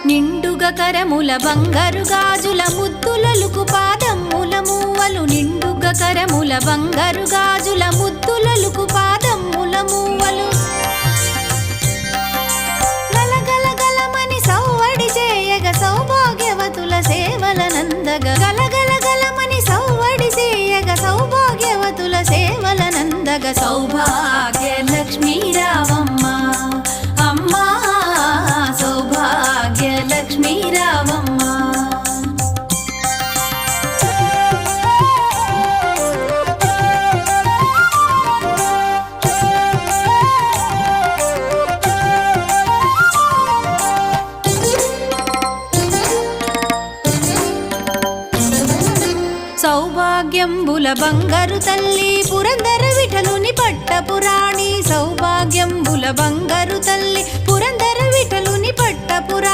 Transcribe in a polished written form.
నిండుగా కరముల బంగారు గాజుల ముద్దులలుకు పాదమ్ముల మూవలు నిండుగా కరముల బంగారు గాజుల ముద్దులలుకు పాదమ్ముల మూవలు గలగల గలమని సౌవడి చేయగ సౌభాగ్యవతుల సేవలనందగ గలగల గలమని సౌవడి చేయగ సౌభాగ్యవతుల సేవలనందగ సౌభాగ్య లక్ష్మీ రావమ్మ అమ్మా సౌభాగ్య లక్ష్మీ రావమ్మ సౌభాగ్యంబుల బంగారు తల్లి పురందర విఠలుని పట్టపురాణి సౌభాగ్యంబుల బంగారు తల్లి పురందర విఠలుని పట్టపురాణి